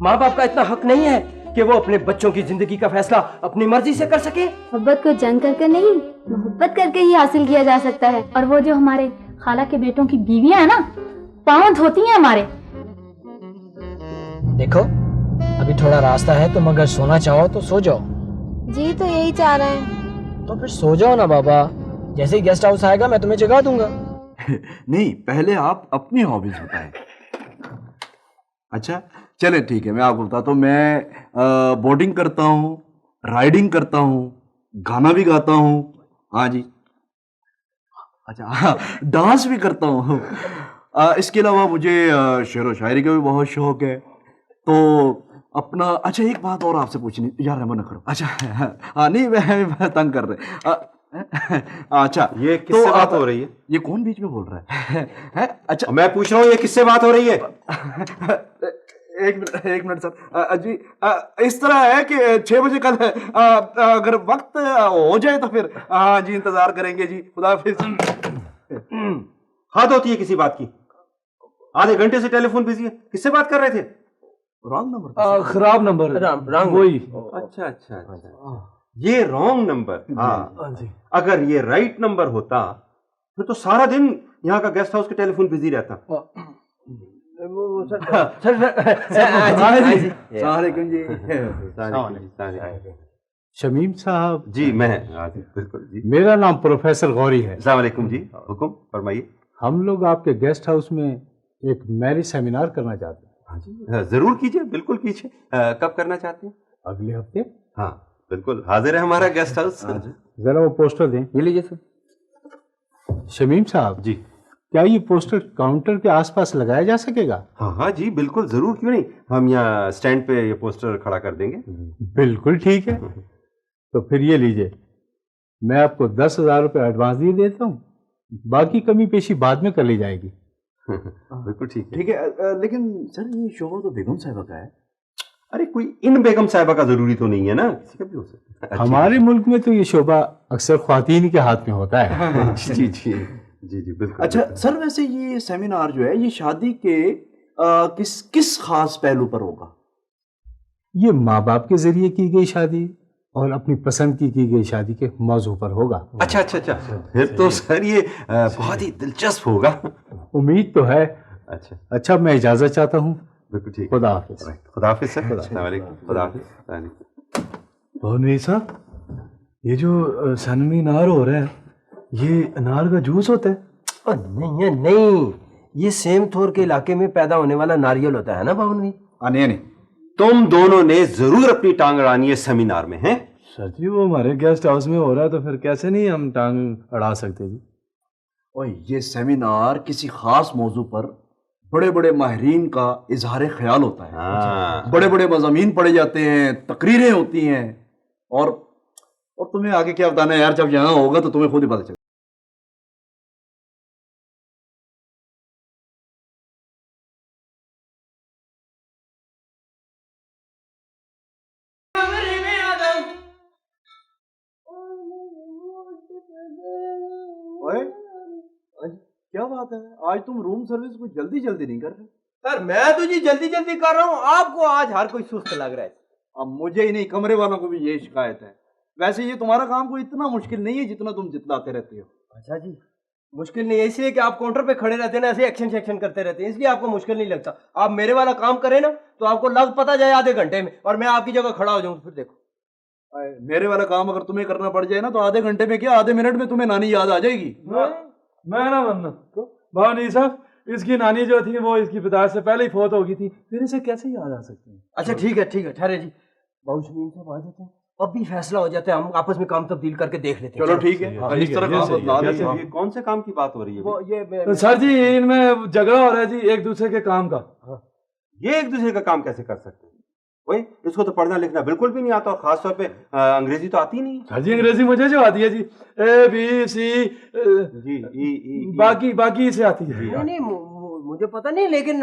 माँ बाप का इतना हक नहीं है कि वो अपने बच्चों की जिंदगी का फैसला अपनी मर्जी से कर सके? मोहब्बत को जंग करके नहीं, मोहब्बत करके ही हासिल किया जा सकता है। और वो जो हमारे खाला के बेटों की बीवियां है ना, पाँव धोती हैं हमारे। देखो अभी थोड़ा रास्ता है, तुम अगर सोना चाहो तो सो जाओ। जी तो यही चाह रहे हैं। तो फिर सो जाओ ना बाबा, जैसे ही गेस्ट हाउस आएगा मैं तुम्हें जगा दूंगा। नहीं, पहले आप अपनी हॉबीज बताएं। अच्छा चले ठीक है, मैं आपको बताता हूँ। मैं बोटिंग करता हूँ, राइडिंग करता हूँ, गाना भी गाता हूँ। हाँ जी। अच्छा हाँ, डांस भी करता हूँ। इसके अलावा मुझे शेर व शायरी का भी बहुत शौक है। तो अपना अच्छा एक बात और आपसे पूछनी यार, रहम न करो। अच्छा हाँ नहीं, मैं तंग कर रहे। अच्छा ये किससे बात हो रही है? ये कौन बीच में बोल रहा है? अच्छा मैं पूछ रहा हूँ ये किससे बात हो रही है? एक मिनट सर। जी इस तरह है कि 6 बजे कल अगर वक्त हो जाए तो फिर हाँ जी इंतजार करेंगे जी। खुदा हाफिज। हद होती है किसी बात की। आधे घंटे से टेलीफोन बिजी है, किससे बात कर रहे थे? रॉन्ग नंबर, खराब नंबर, वही। अच्छा अच्छा अच्छा, ये रॉन्ग नंबर। हाँ जी। अगर ये राइट नंबर होता फिर तो सारा दिन यहाँ का गेस्ट हाउस के टेलीफोन बिजी रहता। शमीम साहब जी, मैं बिल्कुल जी। मेरा नाम प्रोफेसर गौरी है। अस्सलाम वालेकुम जी, हुक्म फरमाइए। हम लोग आपके गेस्ट हाउस में एक मैरिज सेमिनार करना चाहते हैं। हाँ जी जरूर कीजिए, बिल्कुल कीजिए। कब करना चाहते हैं? अगले हफ्ते। हाँ बिल्कुल हाजिर है हमारा गेस्ट हाउस। जरा वो पोस्टर दें। ये लीजिए सर। शमीम साहब जी, क्या ये पोस्टर काउंटर के आसपास लगाया जा सकेगा? हाँ हाँ जी बिल्कुल, जरूर, क्यों नहीं। हम यहाँ स्टैंड पे ये पोस्टर खड़ा कर देंगे। बिल्कुल ठीक है। तो फिर ये लीजिए, मैं आपको 10,000 रुपये एडवांस दे देता हूँ, बाकी कमी पेशी बाद में कर ली जाएगी। बिल्कुल ठीक है। ठीक है। लेकिन सर ये शोभा तो बेगम साहिबा का है। अरे कोई इन बेगम साहिबा का जरूरी तो नहीं है ना, किसी का भी हो सकता है। हमारे मुल्क में तो ये शोभा अक्सर ख्वातीन के हाथ में होता है। जी जी जी जी बिल्कुल। अच्छा सर, वैसे ये सेमिनार जो है ये शादी के किस खास पहलू पर होगा? ये माँ बाप के जरिए की गई शादी और अपनी पसंद की गई शादी के मौजू पर होगा। अच्छा अच्छा अच्छा, फिर तो सर ये बहुत ही दिलचस्प होगा। उम्मीद तो है। अच्छा मैं इजाजत चाहता हूँ। बिल्कुल ठीक। खुदा हाफिज। खुदा हाफिज सर। अस्सलाम वालेकुम। खुदा हाफिज। नहीं साहब, ये जो सेमिनार हो रहा है ये अनार का जूस होता है? नहीं है, नहीं, ये सेम थोर के इलाके में पैदा होने वाला नारियल होता है ना बावनवी। नहीं, तुम दोनों ने जरूर अपनी टांग अड़ानी है सेमिनार में, हैं? सर जी वो हमारे गेस्ट हाउस में हो रहा है तो फिर कैसे नहीं हम टांग अड़ा सकते जी। और ये सेमिनार किसी खास मौजू पर बड़े बड़े माहिरीन का इजहार ख्याल होता है। बड़े बड़े मज़ामीन पढ़े जाते हैं, तकरीरें होती हैं। और तुम्हें आगे क्या बताना है यार, जब यहाँ होगा तो तुम्हें खुद ही पता चलेगा। क्या बात है, आज तुम रूम सर्विस कुछ जल्दी जल्दी नहीं कर रहे? सर मैं तो जी जल्दी जल्दी कर रहा हूँ, आपको आज हर कोई सुस्त लग रहा है। अब मुझे ही नहीं, कमरे वालों को भी ये शिकायत है। वैसे ये तुम्हारा काम कोई इतना मुश्किल नहीं है जितना तुम जितलाते रहते हो। अच्छा जी, मुश्किल नहीं है इसलिए कि आप काउंटर पे खड़े रहते हैं ना, ऐसे एक्शन सेक्शन करते रहते हैं, इसलिए आपको मुश्किल नहीं लगता। आप मेरे वाला काम करें ना तो आपको लग पता जाए आधे घंटे में, और मैं आपकी जगह खड़ा हो जाऊँ। फिर देखो मेरे वाला काम अगर तुम्हें करना पड़ जाए ना तो आधे घंटे में क्या, आधे मिनट में तुम्हें नानी याद आ जाएगी। मैं ना बनना भावनी साहब, इसकी नानी जो थी वो इसकी पैदाइश से पहले ही फौत हो गई थी, फिर इसे कैसे याद आ सकती है? अच्छा ठीक है ठहरे जी, बहुत शमीम साहब आ जाते हैं, अब भी फैसला हो जाता है, हम आपस में काम तब्दील करके देख लेते हैं। चलो ठीक है, इस तरह काम बदला लीजिए। ये कौन से काम की बात हो रही है? वो ये सर जी इनमें झगड़ा हो रहा है जी एक दूसरे के काम का। ये एक दूसरे का काम कैसे कर सकते हैं? वही, इसको तो पढ़ना लिखना बिल्कुल भी नहीं आता, और खास तौर पे अंग्रेजी तो आती नहीं। सर जी अंग्रेजी मुझे जो आती है जी, ए बी सी जी ई बाकी से आती है। नहीं मुझे पता नहीं, लेकिन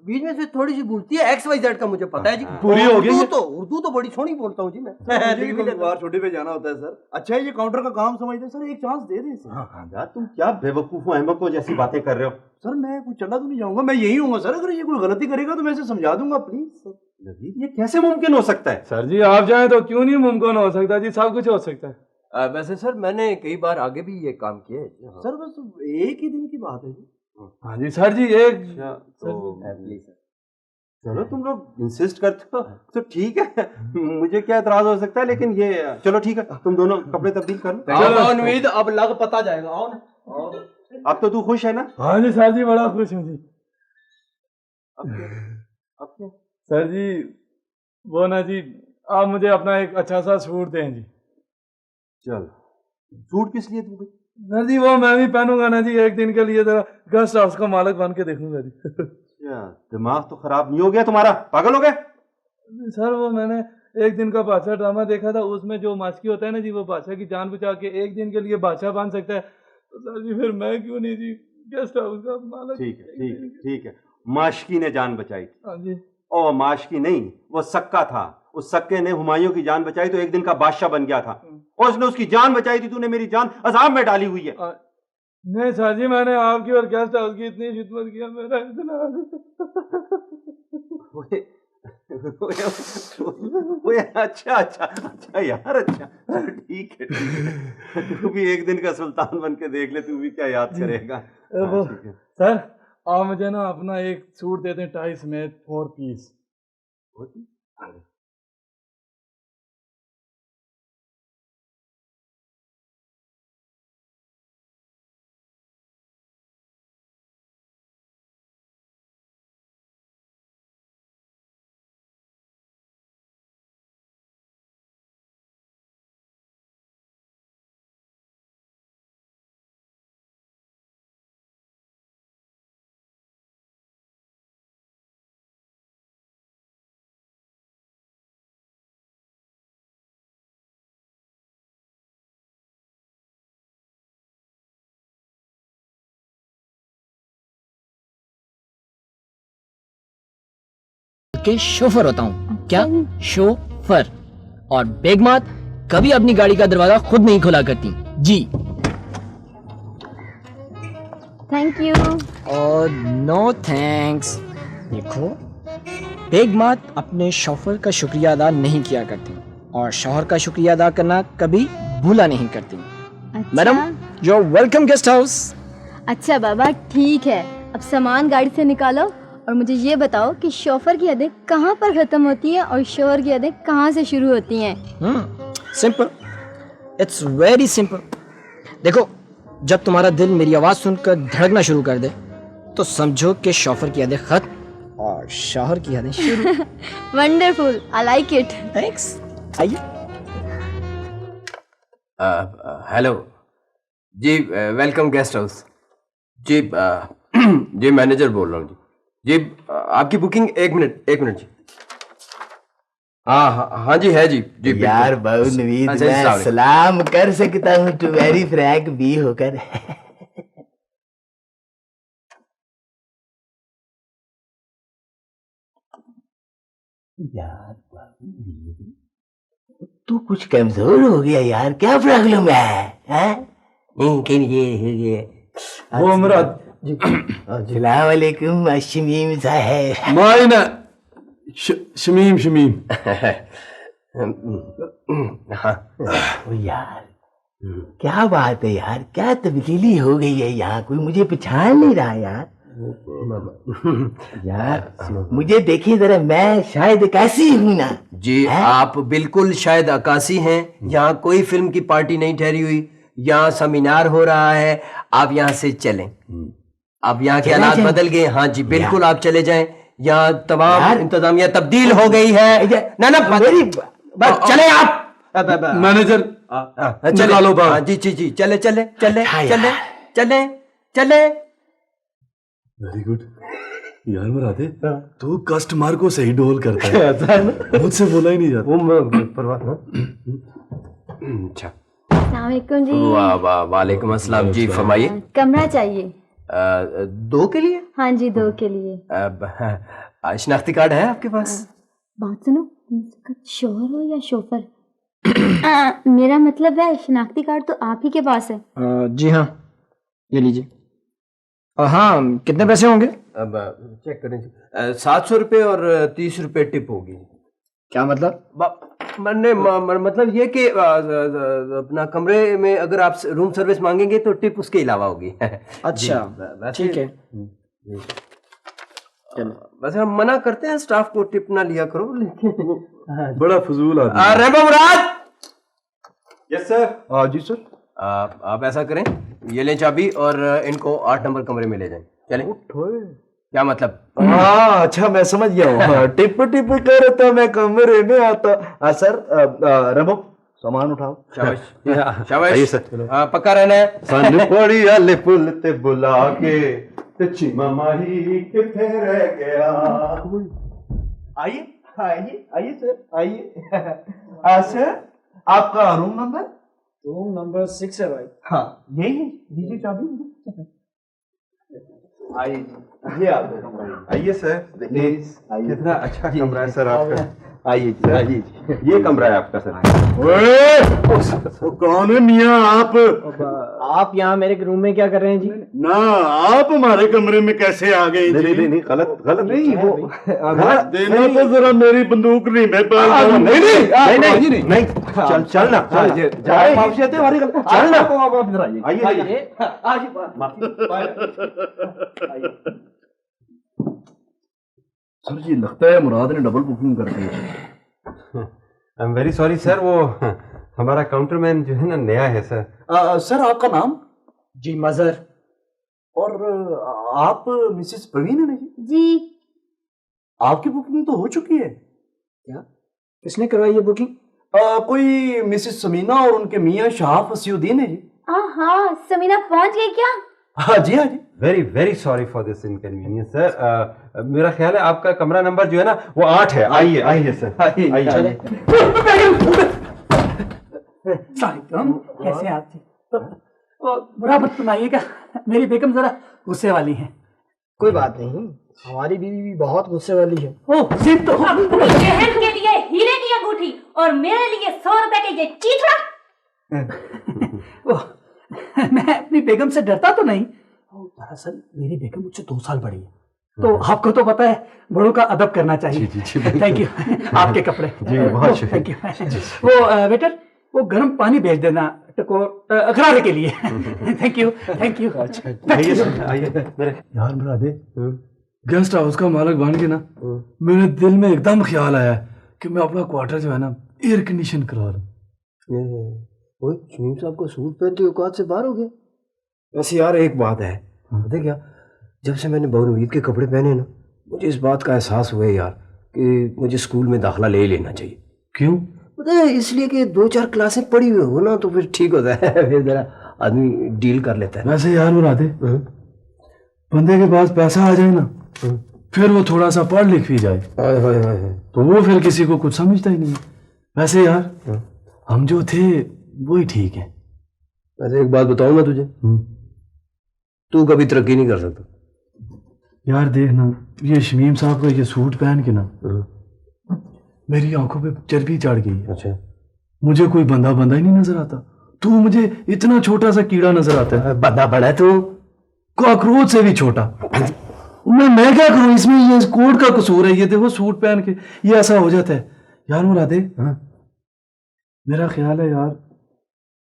बीच में से थोड़ी सी भूलती है, XYZ का मुझे पता है जी। पूरी हो गई। उर्दू तो बड़ी सोनी बोलता हूँ जी मैं। बार छुट्टी पे जाना होता है सर। अच्छा ये काउंटर का काम समझते सर, एक चांस दे दे इसे। यार तुम क्या बेवकूफ अहमको जैसी बातें कर रहे हो? सर मैं कुछ चला तो नहीं जाऊंगा, मैं यही हूँ सर। अगर ये कोई गलती करेगा तो मैं इसे समझा दूंगा, प्लीज सर। नवीद, ये कैसे मुमकिन हो सकता है? सर जी आप चाहें तो क्यों नहीं मुमकिन हो सकता जी, सब कुछ हो सकता है। वैसे सर मैंने कई बार आगे भी ये काम किया है सर, बस एक ही दिन की बात है जी। हाँ जी सर जी, एक अच्छा, तो प्लीज सर। चलो तुम लोग इंसिस्ट करते हो तो ठीक है, मुझे क्या एतराज हो सकता है, लेकिन ये चलो ठीक है, तुम दोनों कपड़े तब्दील कर लो। आओ नवीद, अब लग पता जाएगा, आओ ना। आओ। अब तो तू खुश है ना? हाँ जी सर जी, बड़ा खुश हूँ जी। अब क्या? सर जी वो ना जी, आप मुझे अपना एक अच्छा सा सूट दें जी। चल, सूट किस लिए तू? सर जी वो मैं भी पहनूंगा ना जी, एक दिन के लिए जरा गेस्ट हाउस का मालिक बन के देखूंगा जी। क्या दिमाग तो खराब नहीं हो गया तुम्हारा? पागल हो गए? सर वो मैंने एक दिन का बादशाह ड्रामा देखा था, उसमें जो मास्की होता है ना जी, वो बादशाह की जान बचा के एक दिन के लिए बादशाह बन सकता है, तो सर जी फिर मैं क्यों नहीं जी गेस्ट हाउस का मालिक। ठीक है, ठीक है, ठीक है। माशकी ने जान बचाई थी। हाँ जी। ओ माशकी नहीं, वो सक्का था। उस सक्के ने हुमायूं की जान बचाई तो एक दिन का बादशाह बन गया था, और उसने उसकी जान बचाई थी, तूने मेरी जान अजाब में डाली हुई है। नहीं सर जी, मैंने आपकी और गेस्ट हाउस की इतनी खिदमत किया, मेरा इतना ओए, अच्छा अच्छा अच्छा यार, अच्छा ठीक है, ठीक है। तू भी एक दिन का सुल्तान बन के देख ले, तू भी क्या याद करेगा। वो हाँ, ठीक है। सर आप मुझे ना अपना एक सूट दे दें, टाई समेत 4 पीस। के शोफर होता हूँ। क्या? शोफर। और बेगमात कभी अपनी गाड़ी का दरवाजा खुद नहीं खोला करती जी। Thank you. और नो थैंक्स। देखो, बेगमात अपने शोफर का शुक्रिया अदा नहीं किया करती और शौहर का शुक्रिया अदा करना कभी भूला नहीं करती। अच्छा। Madam, your welcome guest house. अच्छा बाबा ठीक है, अब सामान गाड़ी से निकालो और मुझे ये बताओ कि शोफर की हदें कहाँ पर खत्म होती हैं और शोहर की हदें कहाँ से शुरू होती हैं? Simple, it's very simple. देखो, जब तुम्हारा दिल मेरी आवाज सुनकर धड़कना शुरू कर दे तो समझो कि शोफर की हदें खत्म और शौहर की हदें शुरू। Wonderful, I like it. Thanks. आइए। हेलो जी, वेलकम गेस्ट हाउस जी। जी मैनेजर बोल रहा हूँ जी। जी आपकी बुकिंग, एक मिनट जी। हाँ हाँ हाँ जी, है जी जी। यार बिल्कुल। बहुत नवीद, अच्छा, मैं सॉरी। सलाम कर सकता हूँ टू वेरी फ्रैंक भी होकर। यार तू कुछ कमजोर हो गया यार, क्या प्रॉब्लम है? ये वो मेरा अस्सलाम वालेकुम शमीम साहब। मायना शमीम शमीम। ओ यार क्या बात है यार, क्या तब्दीली हो गई है यहाँ, कोई मुझे पहचान नहीं रहा यार। यार मुझे देखिए जरा, मैं शायद कैसी हूँ ना जी है? आप बिल्कुल शायद अकासी हैं। यहाँ कोई फिल्म की पार्टी नहीं ठहरी हुई, यहाँ सेमिनार हो रहा है। आप यहाँ से चलें, अब यहाँ के चला हालात जाएं? बदल गए। हाँ जी बिल्कुल, आप चले जाएं। यहाँ यार। तमाम इंतजामिया तब्दील हो गई है। ना ना मेरी बस चले आप। मैनेजर चले। निकालो बाहर। हाँ जी जी जी, चले चले चले अच्छा चले यार। चले चले। वेरी गुड यार मुरादे, तू कस्टमर को सही डोल करता है। मुझसे बोला ही नहीं जाता। अच्छा, अस्सलाम वालेकुम जी। वाह वाह, वालेकुम अस्सलाम जी, फरमाइए। कमरा चाहिए? 2 के लिए? हाँ जी, 2 के लिए। शनाख्ती कार्ड है आपके पास? बात सुनो, शोहर हो या शोफर? मेरा मतलब है शनाख्ती कार्ड तो आप ही के पास है। जी हाँ, ये लीजिए। हाँ, कितने पैसे होंगे? अब चेक करें जी। 700 रुपये और 30 रुपये टिप होगी। क्या मतलब? मतलब ये कि अपना कमरे में अगर आप रूम सर्विस मांगेंगे तो टिप उसके अलावा होगी। अच्छा, वैसे- ठीक है। वैसे हम मना करते हैं स्टाफ को टिप ना लिया करो, लेकिन बड़ा फजूल आदमी। रेमो मुराद, यस सर। हाँ जी सर। आप ऐसा करें, ये लें चाबी और इनको 8 नंबर कमरे में ले जाएं। चलें? क्या मतलब? हाँ अच्छा, मैं समझ गया हूँ। टिप टिप करता मैं कमरे में आता। सर रमो, सामान उठाओ। शाबाश शाबाश। आइए सर। पक्का रहना है। सन पड़ी आले पुल ते बुला के ते चीमा माही किथे रह गया। आइए आइए आइए सर, आइए। सर आपका रूम नंबर? रूम नंबर 6 है भाई। हाँ यही है, दीजिए चाबी। आइए, ये आपका कमरा। आइए सर, प्लीज आइए। कितना अच्छा कमरा है सर आपका। आइए जी, आइए। ये कमरा है आपका सर। वो कौन है मियाँ आप? आप यहाँ मेरे रूम में क्या कर रहे हैं जी? ना आप हमारे कमरे में कैसे आ गए जी? नहीं गलत गलत नहीं वो देना तो जरा मेरी बंदूक नहीं मैं पास। नहीं चल चल ना जाए माफी आते हमारी गल चल ना। आप इधर आइए। आइए सर जी लगता है मुराद ने डबल बुकिंग कर दी है। I am very sorry sir, वो हमारा काउंटरमैन जो है ना नया है सर। सर आपका नाम? जी मजर। और आप मिसेस प्रवीण है ना जी? जी। आपकी बुकिंग तो हो चुकी है। क्या? किसने करवाई ये बुकिंग? कोई मिसेस समीना और उनके मियाँ शाह फसीउद्दीन है जी। हाँ, समीना पहुंच गई क्या? हाँ जी, हाँ जी। Very very sorry for this inconvenience sir. मेरा ख्याल है आपका कमरा नंबर जो है ना वो 8 है। आइए आइए सर, आइए। सलाम, कैसे हैं आप जी? तो बुरा मत सुनाइएगा, मेरी बेगम जरा गुस्से वाली हैं। कोई बात नहीं, हमारी बीवी भी बहुत गुस्से वाली है। ओह सिर्फ तो बहन के लिए हीरे की अंगूठी और मेरे लिए 100 रुपए के ये चीथड़ा। ओह, मैं अपनी बेगम से डरता तो नहीं। दरअसल मेरी बेगम मुझसे 2 साल बड़ी है, तो आपको तो पता है बड़ों का अदब करना चाहिए। Thank you. आपके कपड़े जी बहुत शुक्रिया। Thank you. वो वेटर, वो गर्म पानी भेज देना गरारे के लिए। Thank you thank you. आइए सर, आइए मेरे। यार मुरादे, गेस्ट हाउस का मालिक बन के ना मेरे दिल में एकदम ख्याल आया कि मैं अपना क्वार्टर जो है ना एयर कंडीशन करा लूं। शमीम साहब को सूट पहनते औकात से बाहर हो गया। वैसे यार एक बात है, पता क्या, जब से मैंने बहुनवीद के कपड़े पहने ना, मुझे इस बात का एहसास हुआ है यार कि मुझे स्कूल में दाखिला ले ही लेना चाहिए। क्यों? पता है, इसलिए कि 2-4 क्लासें पढ़ी हुई हो ना तो फिर ठीक होता है। फिर जरा आदमी डील कर लेता है। वैसे यार मुरादे, बंदे के पास पैसा आ जाए ना, फिर वो थोड़ा सा पढ़ लिख भी जाए तो वो फिर किसी को कुछ समझता ही नहीं। वैसे यार हम जो थे वही ठीक है। वैसे एक बात बताऊं मैं तुझे, तू कभी तरक्की नहीं कर सकता। यार देखना, ये शमीम साहब का ये सूट पहन के ना मेरी आंखों पे चर्बी चढ़ गई है। अच्छा, मुझे कोई बंदा बंदा ही नहीं नजर आता। तू मुझे इतना छोटा सा कीड़ा नजर आता है। बंदा बड़ा है तू, कॉकरोच से भी छोटा। मैं क्या करूं इसमें? ये कोट का कसूर है। ये देखो सूट पहन के ये ऐसा हो जाता है। यार मुरादे, मेरा ख्याल है यार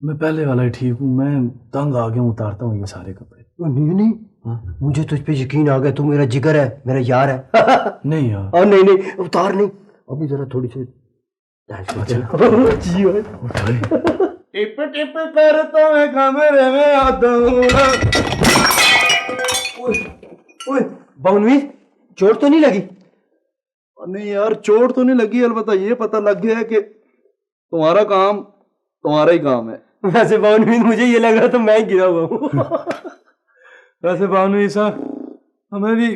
मैं पहले वाला ही ठीक हूँ। मैं तंग आ गया, उतारता हूँ ये सारे कपड़े। नहीं नहीं, मुझे तुझ पे यकीन आ गया, तू मेरा जिगर है, मेरा यार है। नहीं यार, और नहीं नहीं उतार नहीं, अभी जरा थोड़ी सी टिप टिप करता मैं कमरे में आता हूँ। ओए बहुनवीद, चोट तो नहीं लगी? नहीं यार, चोट तो नहीं लगी, अलबत्ता ये पता लग गया है कि तुम्हारा काम तुम्हारा ही काम है। वैसे बहुनवीद मुझे ये लग रहा तो मैं ही गिरा हुआ हूँ। वैसे बानू साहब, हमें भी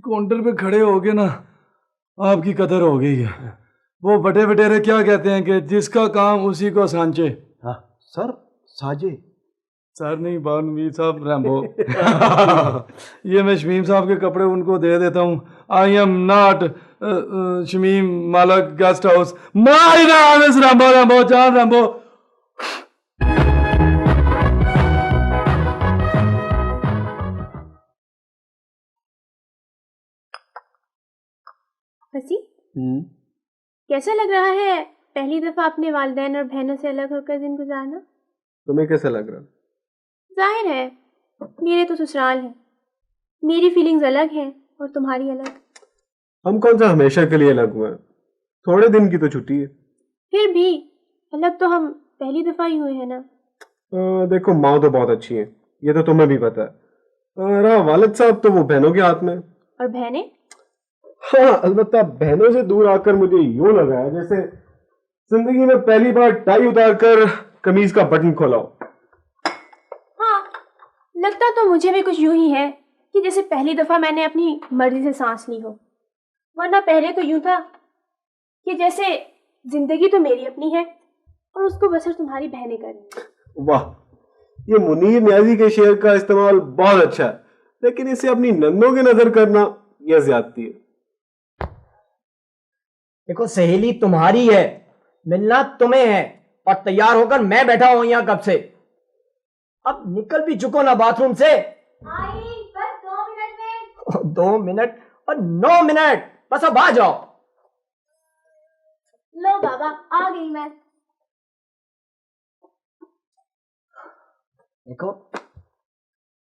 काउंटर पे खड़े हो गए ना आपकी कदर हो गई है। वो बटे बटेरे क्या कहते हैं कि जिसका काम उसी को सांचे। हाँ सर, साजे सर नहीं, बानवी साहब, रैम्बो। ये मैं शमीम साहब के कपड़े उनको दे देता हूँ। आई एम नॉट शमीम मालक guest house, my name is Rambo, Rambo जान रैम्बो। हसी, कैसा लग रहा है पहली दफा अपने वालिदैन और बहनों से अलग होकर दिन गुजारना? तुम्हें कैसा लग रहा? जाहिर है मेरे तो ससुराल है, मेरी फीलिंग्स अलग हैं और तुम्हारी अलग। हम कौन सा हमेशा के लिए अलग हुए हैं? थोड़े दिन की तो छुट्टी है। फिर भी अलग तो हम पहली दफा ही हुए हैं ना। देखो माँ तो बहुत अच्छी है, ये तो तुम्हें भी पता है। रहा वालिद साहब तो वो बहनों के हाथ में। और बहनें? हाँ अलबत्ता बहनों से दूर आकर मुझे यूं लगा है जैसे जिंदगी में पहली बार टाई उतारकर कमीज का बटन खोला हो। हाँ, लगता तो मुझे भी कुछ यूं ही है कि जैसे पहली दफा मैंने अपनी मर्जी से सांस ली हो, वरना पहले तो यूं था कि जैसे जिंदगी तो मेरी अपनी है और उसको बसर तुम्हारी बहनें कर रही हैं। वाह, ये मुनीर न्याजी के शेर का इस्तेमाल बहुत अच्छा है, लेकिन इसे अपनी नन्नों की नजर करना यह ज्यादती है। देखो सहेली तुम्हारी है, मिलना तुम्हें है, और तैयार होकर मैं बैठा हूं यहाँ कब से। अब निकल भी चुको ना बाथरूम से। आई बस 2 मिनट में। 2 मिनट और 9 मिनट, बस अब आ जाओ। लो बाबा, आ गई मैं। देखो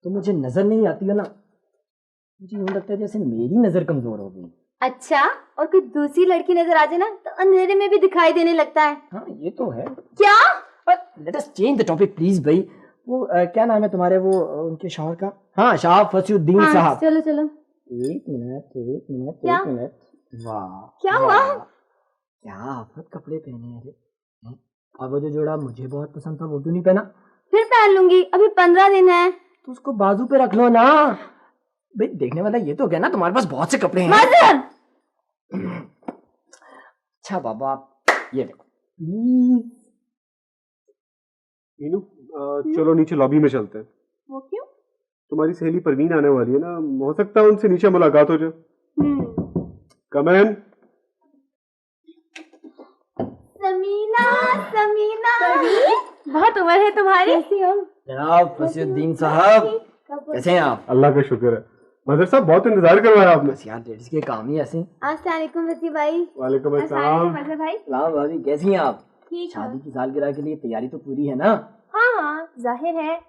तुम मुझे नजर नहीं आती हो ना, मुझे यूं लगता है जैसे मेरी नजर कमजोर हो गई। अच्छा, और कोई दूसरी लड़की नजर आ जाए ना तो अंधेरे में भी दिखाई देने लगता है। हाँ ये तो है। क्या? Let us change the topic please भाई। वो क्या नाम है तुम्हारे वो उनके शौहर का? हाँ, शाह फसीउद्दीन हाँ, साहब। चलो चलो। एक मिनट एक मिनट क्या? एक मिनट। वाह क्या हुआ? क्या आफत कपड़े पहने हैं रे। और वो जो जोड़ा मुझे बहुत पसंद था वो क्यों नहीं पहना? फिर पहन लूंगी, अभी 15 दिन है। तो उसको बाजू पे रख लो ना भाई। देखने वाला ये तो क्या ना, तुम्हारे पास बहुत से कपड़े हैं। मदर! अच्छा बाबा, ये देखो प्लीज। मीनू, चलो नीचे लॉबी में चलते हैं। वो क्यों? तुम्हारी सहेली परवीन आने वाली है ना, हो सकता है उनसे नीचे मुलाकात हो जाए। कम इन। समीना, समीना। बहुत उम्र है तुम्हारी। कैसी हो? जनाब फसीउद्दीन साहब, कैसे हैं आप? अल्लाह का शुक्र है। मदर साहब बहुत इंतजार करवाया आपने। बस यार लेडीज के काम ही ऐसे। अस्सलाम वालेकुम वसी भाई। वालेकुम अस्सलाम। मज़े भाई। सलाम भाभी, कैसी हैं आप? ठीक है। शादी की सालगिरह के लिए तैयारी तो पूरी है ना? हाँ हाँ, जाहिर है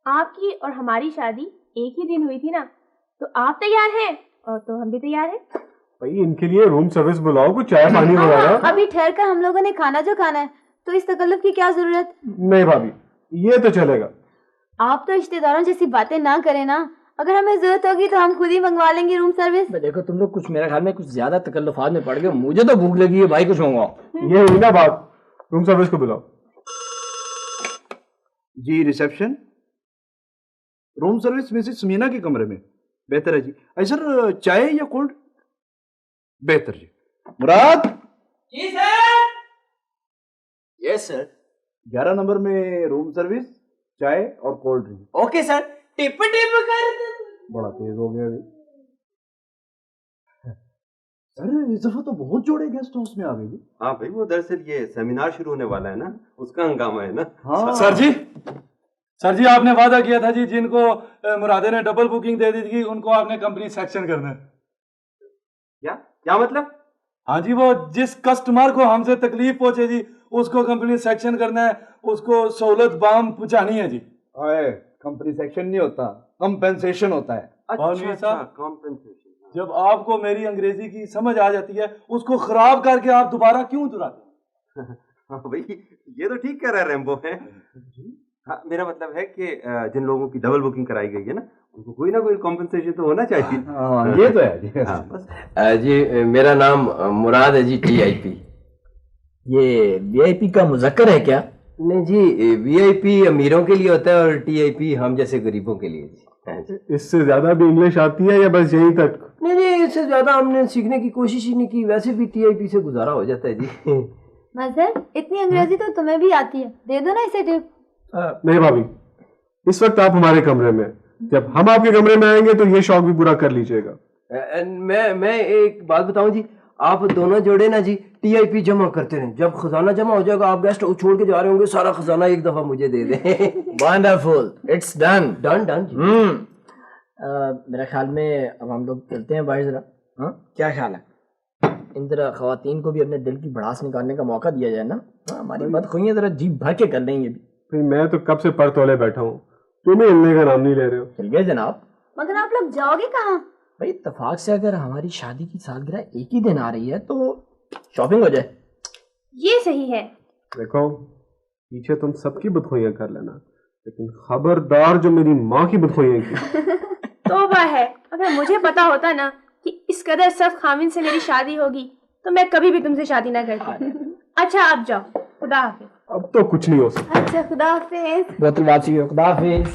आपकी और हमारी शादी एक ही दिन हुई थी ना, तो आप तैयार हैं और तो हम भी तैयार हैं। भाई इनके लिए रूम सर्विस बुलाओ, कुछ चाय पानी वगैरह। अभी ठहर कर हम लोगों ने खाना जो खाना है, तो इस तकल्लुफ की क्या जरूरत? नहीं भाभी, ये तो चलेगा। आप तो रिश्तेदारों जैसी बातें ना करें ना। अगर हमें जरूरत होगी तो हम खुद ही मंगवा लेंगे रूम सर्विस। देखो तुम लोग कुछ मेरे ख्याल में कुछ ज्यादा तकल्लुफात में पड़ गए। मुझे तो भूख लगी है भाई, कुछ मंगवाओ। ये हुई ना बात, रूम सर्विस को बुलाओ। जी reception, room service Mrs Samina के कमरे में। बेहतर है जी। सर चाय या कोल्ड? बेहतर जी। मुराद। जी सर। Yes sir. 11 नंबर में रूम सर्विस, चाय और cold drink. Okay sir. Tip tip कर। बड़ा तेज हो गया अभी। सर इस दफा तो बहुत जोड़े गेस्ट हाउस में आ गए। हाँ भाई, वो दरअसल ये सेमिनार शुरू होने वाला है ना, उसका हंगामा है ना। हाँ सर जी, सर जी आपने वादा किया था जी, जिनको मुरादे ने डबल बुकिंग दे दी थी उनको आपने कंपनी सेक्शन करना है। क्या क्या मतलब? हाँ जी, वो जिस कस्टमर को हमसे तकलीफ पहुंचे जी उसको कंपनी सेक्शन करना है, उसको सहूलत बाम पहुंचानी है जी। कंपनी सेक्शन नहीं होता, कंपेंसेशन होता है। मौलवी साहब, कॉम्पेंसेशन। जब आपको मेरी अंग्रेजी की समझ आ जाती है उसको खराब करके आप दोबारा क्यों दोहराते हैं? हाँ भाई, ये तो ठीक कह रहा है रैम्बो है। हाँ, मेरा मतलब है कि जिन लोगों की डबल बुकिंग कराई गई है ना, उनको कोई ना कोई कॉम्पेंसेशन तो होना चाहिए। हाँ ये तो है जी। हाँ, बस। जी मेरा नाम मुराद है जी, टीआईपी। ये वीआईपी का मुज़क्कर है क्या? नहीं जी, वीआईपी अमीरों के लिए होता है और टीआईपी हम जैसे गरीबों के लिए। इससे ज्यादा भी इंग्लिश आती है या बस यहीं तक? नहीं, इससे ज्यादा हमने सीखने की कोशिश ही नहीं की, वैसे भी टीआईपी से गुजारा हो जाता है जी। मजर, इतनी अंग्रेजी तो तुम्हें भी आती है, दे दो ना इसे टिप। नहीं भाभी, इस वक्त आप हमारे कमरे में, जब हम आपके कमरे में आएंगे तो ये शौक भी पूरा कर लीजिएगा। मैं एक बात बताऊं जी, आप दोनों जोड़े ना जी टीआईपी जमा करते रहें। जब खजाना जमा हो जाएगा, आप गेस्ट छोड़ के जा रहे होंगे, सारा खजाना एक दफा मुझे दे दें। Wonderful, it's done. डन जी। मेरा ख्याल में अब हम लोग चलते हैं बाहर जरा। हाँ क्या ख्याल है? इन तरह खवातीन को भी अपने दिल की भड़ास निकालने का मौका दिया जाए ना। हाँ, हमारी बदखुइयां जरा जी भर के कर लेंगे भी। भाई मैं तो कब से पर तोले बैठा हूँ, तुम ही हिलने का नाम नहीं ले रहे हो। चल गए जनाब। मगर आप लोग जाओगे कहाँ? भाई इत्तेफाक से अगर हमारी शादी की सालगिरह एक ही दिन आ रही है तो शॉपिंग हो जाए। ये सही है। देखो पीछे तुम सबकी बदखुइयां कर लेना, लेकिन खबरदार जो मेरी माँ की बदखुइयां की। तौबा है, अगर मुझे पता होता ना कि इस कदर सख्त खामिन से मेरी शादी होगी तो मैं कभी भी तुमसे शादी ना करती। अच्छा आप जाओ, खुदा हाफिज। अब तो कुछ नहीं हो सकता। अच्छा खुदा हाफिज। बोतल वापसी हो, खुदा हाफिज।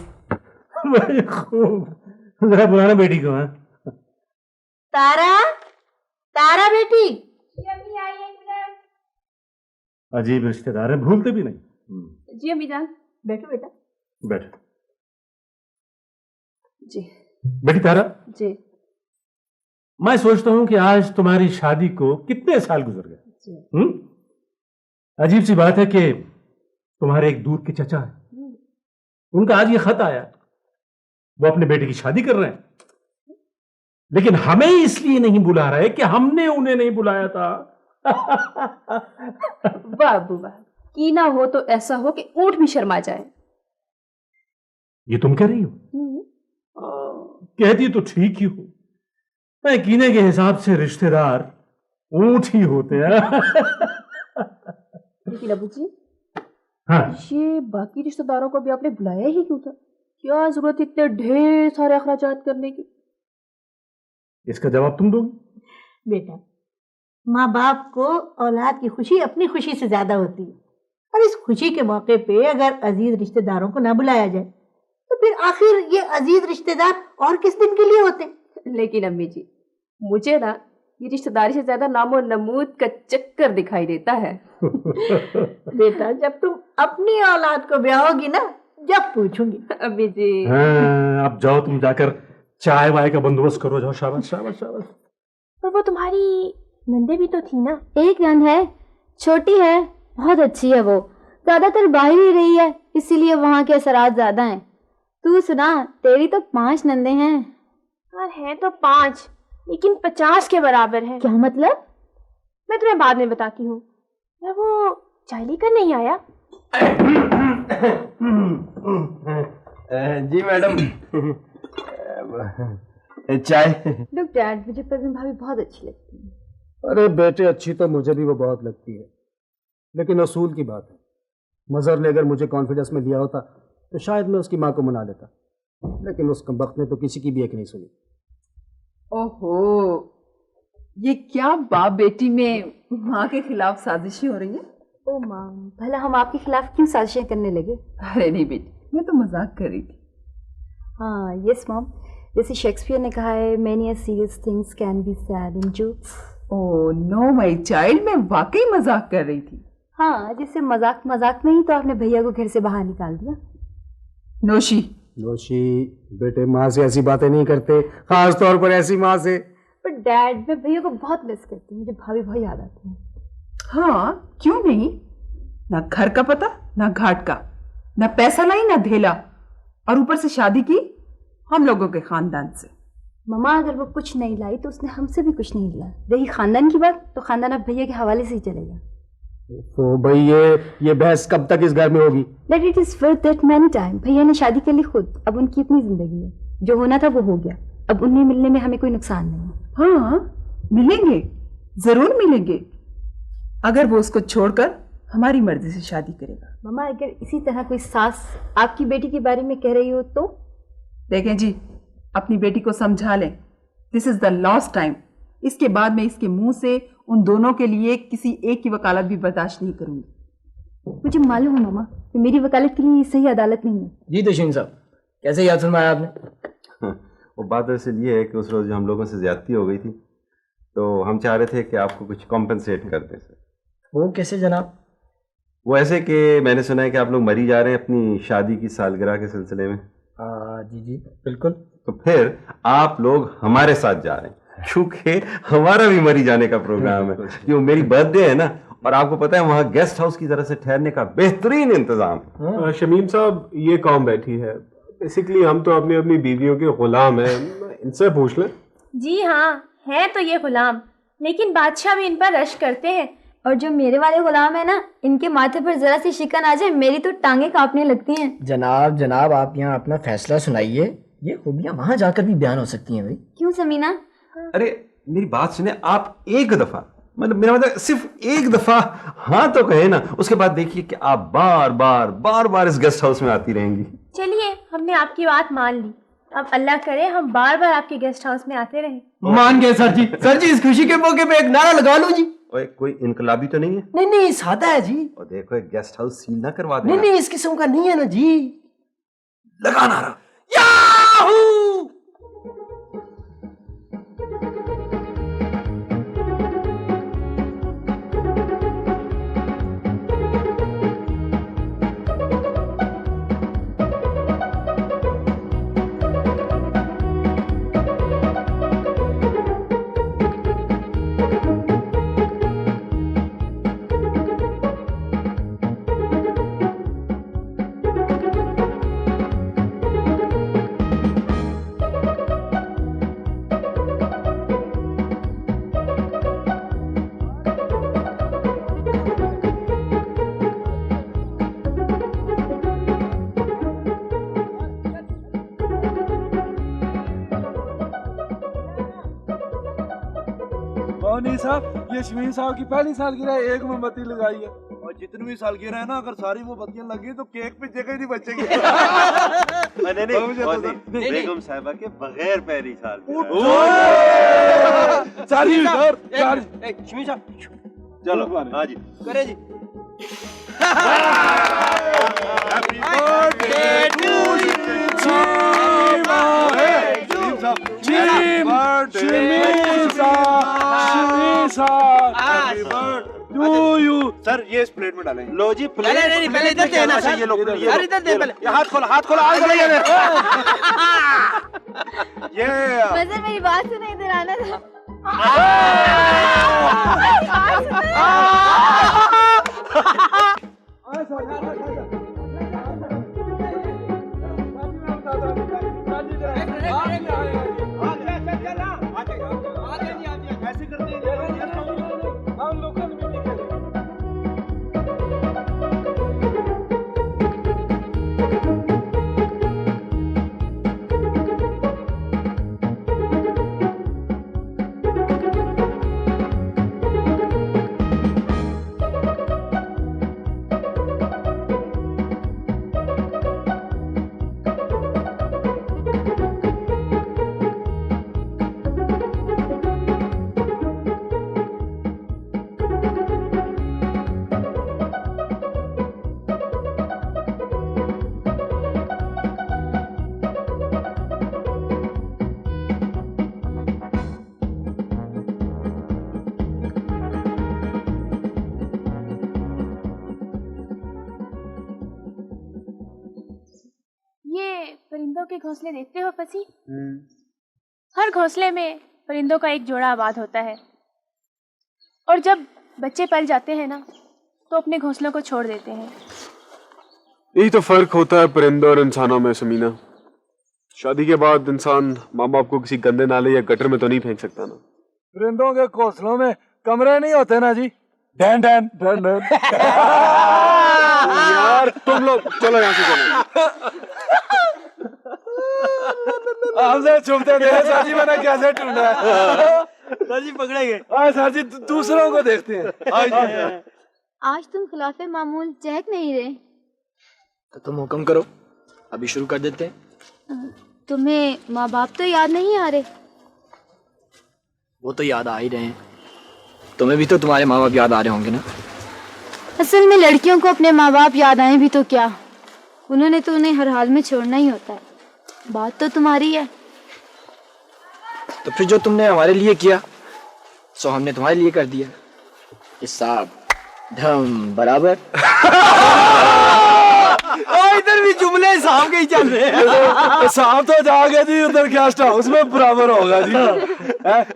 बड़ी खूब। जरा बुलाना बेटी को। हाँ तारा, तारा बेटी। अजीब रिश्तेदार है, भूलते भी नहीं। जी अम्मी जान, बैठो बेटा। बैठ जी बेटी तारा, जी। मैं सोचता हूं कि आज तुम्हारी शादी को कितने साल गुजर गए। अजीब सी बात है कि तुम्हारे एक दूर के चचा है, उनका आज ये खत आया, वो अपने बेटे की शादी कर रहे हैं, लेकिन हमें इसलिए नहीं बुला रहे कि हमने उन्हें नहीं बुलाया था। वाह बुआ, की ना हो तो ऐसा हो कि ऊंट भी शर्मा जाए। ये तुम कह रही हो? कहती तो ठीक ही हो, मैं कीने के हिसाब से रिश्तेदार ऊंट ही होते हैं। लेकिन अबू जी, हाँ, ये बाकी रिश्तेदारों को भी आपने बुलाया ही क्यों था? क्या जरूरत इतने ढेर सारे अखराजात करने की? इसका जवाब तुम दोगी। बेटा, माँ बाप को औलाद की खुशी अपनी खुशी से ज्यादा होती है, और इस खुशी के मौके पे अगर अजीज रिश्तेदारों को ना बुलाया जाए तो फिर आखिर ये अजीज रिश्तेदार और किस दिन के लिए होते? लेकिन अम्मी जी, मुझे ना ये रिश्तेदारी से ज्यादा नामो नमूद का चक्कर दिखाई देता है। बेटा, जब तुम अपनी औलाद को ब्याहोगी ना, जब पूछूंगी। अम्मी जी। हाँ, अब जाओ तुम जाकर चाय वाय का बंदोबस्त करो, जाओ। शाबाश शाबाश शाबाश। पर वो तुम्हारी नंदे भी तो थी ना? एक नंद है, छोटी है, बहुत अच्छी है। वो ज्यादातर बाहर ही रही है, इसीलिए वहाँ के असरात ज्यादा हैं। तू सुना, तेरी तो 5 नंदे हैं। और हैं तो 5, लेकिन 50 के बराबर है। क्या मतलब? मैं तुम्हें बाद में बताती हूँ। मैं वो चाय लेकर नहीं आया। जी मैडम। चाय। लुक डैड, मुझे परवीन भाभी बहुत अच्छी लगती है। अरे बेटे, अच्छी तो मुझे भी वो बहुत लगती है, लेकिन असूल की बात है। मजहर ने अगर मुझे कॉन्फिडेंस में लिया होता तो शायद मैं उसकी माँ को मना लेता, लेकिन उस कमबख्त ने तो किसी की भी एक नहीं सुनी। ओहो, ये क्या बाप बेटी में माँ के खिलाफ साजिशें हो रही है? ओ माँ, भला हम आपके खिलाफ क्यों साजिशें करने लगे? अरे नहीं बेटी, मैं तो मजाक कर रही थी। हाँ यस मॉम, जैसे शेक्सपियर ने कहा है, many serious things can be said in jokes. Oh no my child, मैं वाकई मजाक कर रही थी। हाँ, जैसे मजाक मजाक में ही तो आपने भैया को घर से बाहर निकाल दिया। नोशी बेटे, माँ से ऐसी बातें नहीं करते, खास तौर पर ऐसी माँ से। पर डैड, मैं भैया को बहुत मिस करती हूँ, मुझे भाभी बहुत याद आती है। हाँ क्यों नहीं, ना घर का पता, ना घाट का, ना पैसा लाई, ना धेला, और ऊपर से शादी की हम लोगों के खानदान से। मम्मा, अगर वो कुछ नहीं लाई तो उसने हमसे भी कुछ नहीं लिया। रही खानदान की बात, तो खानदान अब भैया के हवाले से ही चलेगा। तो भाई ये बहस कब तक इस घर में होगी? That it is worth that many time। भैया ने शादी कर ली खुद, अब उनकी अपनी जिंदगी है, जो होना था वो हो गया, अब उन्हें मिलने में हमें कोई नुकसान नहीं। हाँ मिलेंगे, जरूर मिलेंगे, अगर वो उसको छोड़कर हमारी मर्जी से शादी करेगा। मम्मा, अगर इसी तरह कोई सास आपकी बेटी के बारे में कह रही हो तो? देखें जी, अपनी बेटी को समझा लें, this is the last time. इसके बाद मैं इसके मुंह से उन दोनों के लिए किसी एक की वकालत भी बर्दाश्त नहीं करूंगी। मुझे मालूम है मामा, कि मेरी वकालत के लिए ये सही अदालत नहीं है। जी तशीन साहब, कैसे याद फरमाया आपने? वो बात दरअसल ये है कि उस रोज हम लोगों से ज्यादती हो गई थी, तो हम चाह रहे थे कि आपको कुछ कॉम्पनसेट कर दें सर। वो कैसे जनाब? वो ऐसे कि मैंने सुना है कि आप लोग मरी जा रहे हैं अपनी शादी की सालगिरह के सिलसिले में। जी जी बिल्कुल। तो फिर आप लोग हमारे साथ जा रहे हैं, क्योंकि हमारा भी मरी जाने का प्रोग्राम है। क्यों, मेरी बर्थडे है ना, और आपको पता है वहाँ गेस्ट हाउस की तरफ से ठहरने का बेहतरीन इंतजाम है। शमीम साहब, ये कौम बैठी है, बेसिकली हम तो अपनी अपनी बीवियों के गुलाम हैं, इनसे पूछ लें। जी हाँ, है तो ये गुलाम, लेकिन बादशाह भी इन पर रश करते हैं। और जो मेरे वाले गुलाम है ना, इनके माथे पर जरा सी शिकन आ जाए मेरी तो टांगे कांपने लगती हैं। जनाब जनाब आप यहाँ अपना फैसला सुनाइए, ये खूबियाँ वहां जाकर भी बयान हो सकती हैं भाई। क्यों समीना? अरे मेरी बात सुने, आप एक दफा, मतलब मेरा मतलब सिर्फ एक दफा हाँ तो कहे ना, उसके बाद देखिए कि आप बार बार इस गेस्ट हाउस में आती रहेंगी। चलिए, हमने आपकी बात मान ली। अब अल्लाह करे हम बार बार आपके गेस्ट हाउस में आते रहें। मान गए सर जी। सर जी, इस खुशी के मौके पे एक नारा लगा लूं जी। ओए, कोई इनकलाबी तो नहीं है? नहीं नहीं, सादा है जी। और देखो एक गेस्ट हाउस सील ना करवा देना। नहीं नहीं, इस किस्म का नहीं है ना जी। लगा नारा, याहू। नहीं साहब, ये शमीम साहब की पहली सालगिरह है, एक मोमबत्ती लगाई है। और जितनी भी सालगिरह है ना, अगर सारी मोमबत्तियां लगी तो केक पे जगह नहीं बचेगी। नहीं, बेगम साहिबा के बगैर पहली साल। शमीम साहब, चलो हाँ जी, करे जी। Happy birthday to you. Sir ये इस प्लेट में डालें। लो जी प्लेट। नहीं, पहले इधर देना सर। ये लो, यार इधर दे पहले। हाथ खोला, हाथ खोला, हाथ खोला। ये वैसे मेरी बात सुना, इधर आना था। परिंदों के घोंसले देखते हो फसी? हर घोंसले में परिंदों का एक जोड़ा आबाद होता है, और जब बच्चे पल जाते हैं ना तो अपने घोंसलों को छोड़ देते हैं। यही तो फर्क होता है परिंदों और इंसानों में समीना। शादी के बाद इंसान माँ बाप को किसी गंदे नाले या गटर में तो नहीं फेंक सकता ना। परिंदों के घोंसलों में कमरे नहीं होते ना जी। डैन डैन डैन डैन। यार तुम लोग चलो यहाँ से चलो। हमसे छुपते थे सर जी, मैंने कैसे ढूंढा है। सर जी पकड़ेंगे। सर जी दूसरों को देखते हैं। आज तुम खिलाफे मामूल चहक नहीं रहे। तो तुम हुक्म करो, अभी शुरू कर देते हैं। तुम्हें माँ बाप तो याद नहीं आ रहे? वो तो याद आ ही रहे हैं। तुम्हें भी तो तुम्हारे माँ बाप याद आ रहे होंगे ना। असल में लड़कियों को अपने माँ बाप याद आए भी तो क्या, उन्होंने तो उन्हें हर हाल में छोड़ना ही होता है। बात तो तुम्हारी है। तो फिर जो तुमने हमारे लिए किया सो हमने तुम्हारे लिए कर दिया। हिसाब ढम बराबर। इधर भी जुमले साहब के ही चल रहे हैं। साहब तो जाओगे जी उधर गेस्ट हाउस में बराबर होगा जी।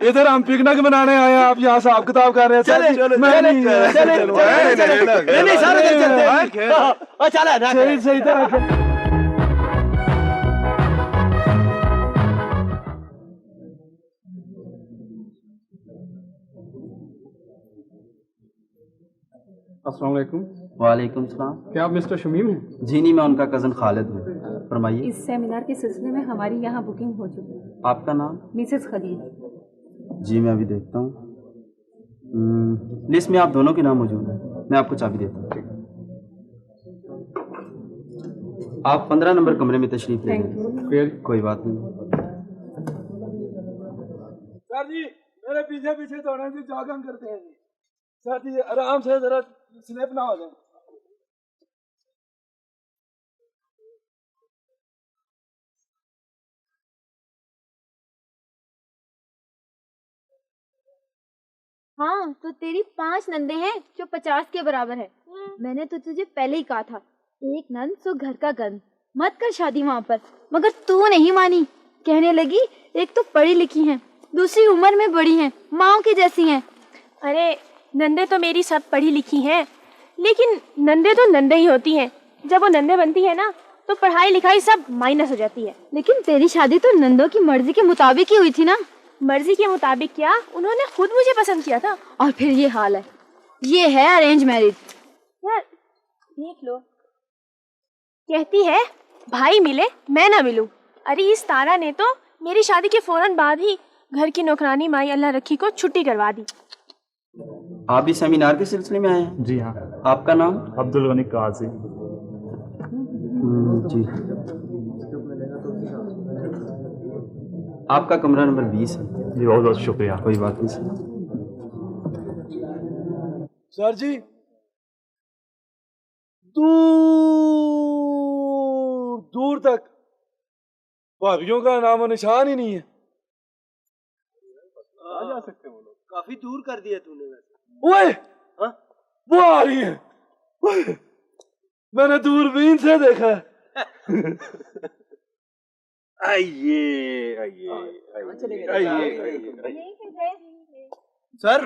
इधर हम पिकनिक मनाने आए हैं, आप यहाँ हिसाब किताब कर रहे हैं। चले चले नहीं सारे चलते। सही सही तरह। अस्सलाम वालेकुम। वालेकुम सलाम। क्या आप मिस्टर शमीम हैं? जी नहीं, मैं उनका कज़न खालिद हूँ। फरमाइए। इस सेमिनार के सिलसिले में हमारी यहाँ बुकिंग हो चुकी है। आपका नाम? मिसेस खलील। जी मैं अभी देखता हूँ। लिस्ट में आप दोनों के नाम मौजूद हैं। मैं आपको चाबी देता हूँ। आप 15 नंबर कमरे में तशरीफ ले लें। कोई बात नहीं। सर जी मेरे पीछे पीछे दौड़े जी, जॉगिंग करते हैं जी। सर जी आराम से, जरा स्लिप ना हो जाए। हाँ तो तेरी 5 नंदे हैं जो 50 के बराबर है। मैंने तो तुझे पहले ही कहा था, एक नंद सो घर का गंद, मत कर शादी वहाँ पर, मगर तू नहीं मानी। कहने लगी एक तो पढ़ी लिखी हैं, दूसरी उम्र में बड़ी हैं, माँ के जैसी हैं। अरे नंदे तो मेरी सब पढ़ी लिखी हैं, लेकिन नंदे तो नंदे ही होती हैं। जब वो नंदे बनती है ना तो पढ़ाई लिखाई सब माइनस हो जाती है। लेकिन तेरी शादी तो नंदों की मर्जी के मुताबिक ही हुई थी ना। मर्जी के मुताबिक क्या, उन्होंने खुद मुझे पसंद किया था। और फिर ये हाल है, ये है अरेंज मैरिज। यार देख लो, कहती है भाई मिले मैं ना मिलूं। अरे इस तारा ने तो मेरी शादी के फौरन बाद ही घर की नौकरानी माई अल्लाह रखी को छुट्टी करवा दी। आप भी सेमिनार के सिलसिले में आए हैं? जी हाँ। आपका नाम? अब्दुल गनी काजी। जी। आपका कमरा नंबर 20 है। जी बहुत बहुत शुक्रिया। कोई बात नहीं सर। सर जी दूर दूर तक भाभियों का नामो निशान ही नहीं है। आ जा सकते हो लोग। काफी दूर कर दिया तूने वैसे। ओए वो आ रही है। ओए, मैंने दूरबीन से देखा है। आइए आइए सर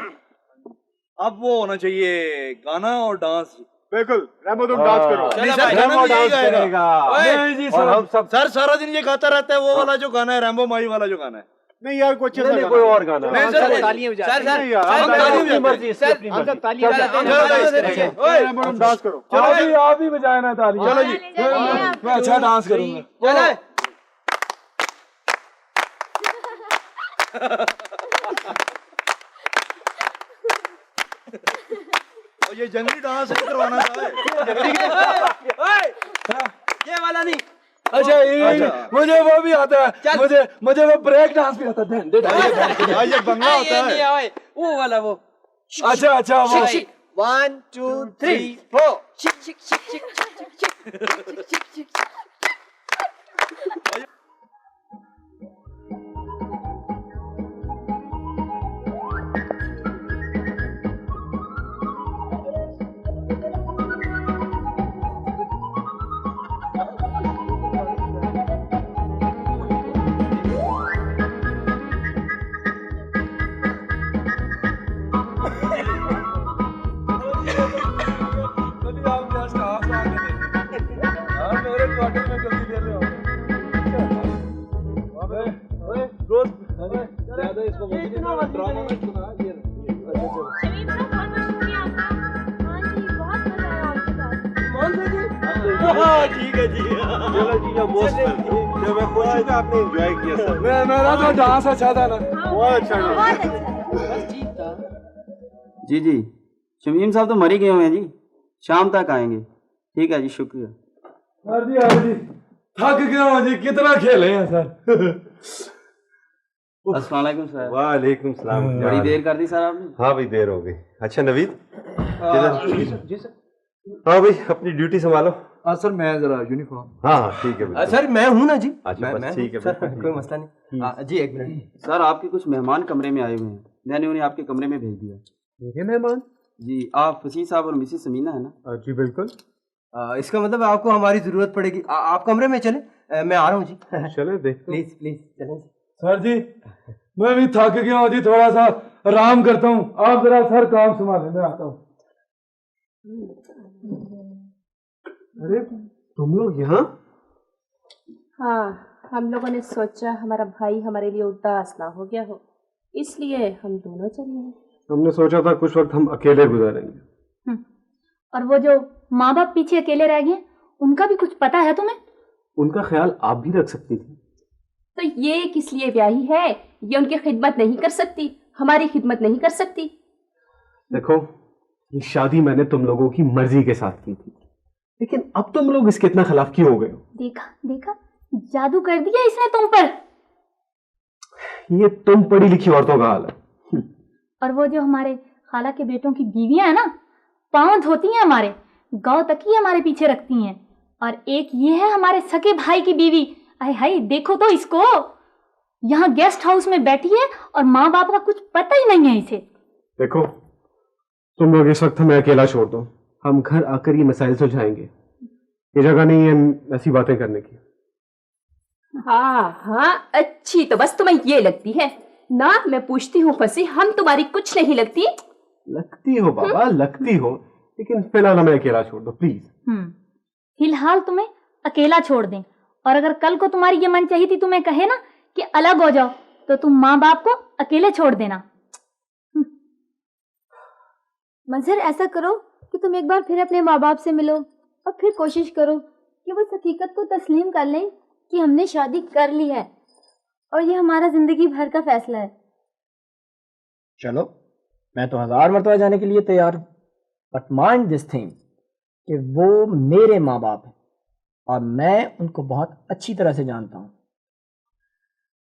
अब वो होना चाहिए गाना और डांस। बिल्कुल रैम्बो तुम डांस करो। नहीं सर, गाना भी यही गाएगा। नहीं जी और हम सब सर सारा दिन ये गाता रहता है। वो वाला जो गाना है रैम्बो माई वाला जो गाना है। नहीं यार कुछ कोई और गाना। नहीं सर तालियां बजा। सर हम तालियां बजाते हैं। सर हम सब तालियां बजाते हैं। रैम्बो तुम डांस करो। आप ही बजाए ना ताली। चलो जी मैं अच्छा डांस करूंगा। और ये जंगली डांस नहीं करवाना था। ये वाला नहीं। अच्छा मुझे वो भी आता है। मुझे वो ब्रेक डांस भी आता है। ये बंगला होता है। वो वाला वो। अच्छा वो 1 2 3 4 शिक शिक शिक शिक शिक शिक शिक। ठीक है जी। चलो जी बहुत मैं खुश हूँ कि आपने एंजॉय किया सर। मेरा तो डांस अच्छा था ना। बहुत अच्छा। जी जी शमीम साहब तो मर ही गए हुए हैं जी, शाम तक आएंगे। ठीक है जी शुक्रिया। हाँ जी थक गया हूँ जी, कितना खेले हैं सर। अस्सलाम वालेकुम सर। वालेकुम सलाम। बड़ी देर कर दी सर आपने। हाँ भाई देर हो गई। अच्छा नवीद जी सर। हाँ भाई अपनी ड्यूटी संभालो। हाँ सर मैं जरा यूनिफॉर्म। हाँ ठीक है सर मैं हूँ ना जी। अच्छा बस ठीक है कोई मसला नहीं। जी एक मिनट। सर आपके कुछ मेहमान कमरे में आए हुए हैं, मैंने उन्हें आपके कमरे में भेज दिया। मेरे मेहमान? जी आप फसीह साहब और मिसेस समीना है ना? जी बिल्कुल। इसका मतलब आपको हमारी जरूरत पड़ेगी। आप कमरे में चले, मैं आ रहा हूँ जी। चले देख प्लीज प्लीज चलें। सर जी मैं भी थक गया हूँ जी, थोड़ा सा आराम करता हूँ। आप जरा सर काम संभालें, मैं आता हूँ। अरे तुम लोग यहाँ? हाँ हम लोगों ने सोचा हमारा भाई हमारे लिए उदास ना हो गया हो, इसलिए हम दोनों चले हैं। हमने सोचा था कुछ वक्त हम अकेले गुजारेंगे। और वो जो माँ बाप पीछे अकेले रह गए, उनका भी कुछ पता है तुम्हें? उनका ख्याल आप भी रख सकती थी। तो ये किस लिए ब्याही है? ये उनकी खिदमत नहीं कर सकती, हमारी खिदमत नहीं कर सकती। देखो, ये शादी मैंने तुम लोगों की मर्जी के साथ की थी, लेकिन अब तुम लोग इसके इतना खिलाफ क्यों हो गए हो? देखा देखा, जादू कर दिया इसने तुम पर। ये तुम पढ़ी लिखी औरतों का हाल है। और वो जो हमारे खाला के बेटों की बीवियां है ना, पांव धोती हैं हमारे, गांव तक ही हमारे पीछे रखती हैं। और एक ये है हमारे सके भाई की बीवी, आय हाय देखो तो इसको, यहाँ गेस्ट हाउस में बैठी है और माँ बाप का कुछ पता ही नहीं है इसे। देखो, तुम लोग इस वक्त हमें अकेला छोड़ दो, हम घर आकर ये मसाइल सुलझाएंगे। ये जगह नहीं है ऐसी बातें करने की। हाँ हाँ, अच्छी तो बस तुम्हें ये लगती है ना। मैं पूछती हूँ फंसी, हम तुम्हारी कुछ नहीं लगती। लगती हो बाबा, लगती हो, लेकिन फिलहाल हमें अकेला छोड़ दो प्लीज। फिलहाल तुम्हें अकेला छोड़ दें, और अगर कल को तुम्हारी ये मन चाहिए थी, तुम्हें कहे ना कि अलग हो जाओ, तो तुम माँ बाप को अकेले छोड़ देना। मंजर, ऐसा करो कि तुम एक बार फिर अपने माँ बाप से मिलो और फिर कोशिश करो कि वो इस हकीकत को तस्लीम कर लें कि हमने शादी कर ली है और ये हमारा जिंदगी भर का फैसला है। चलो, मैं तो 1000 मरतबा जाने के लिए तैयार हूं, बट माइंड दिस थिंग कि वो मेरे माँ बाप हैं और मैं उनको बहुत अच्छी तरह से जानता हूं।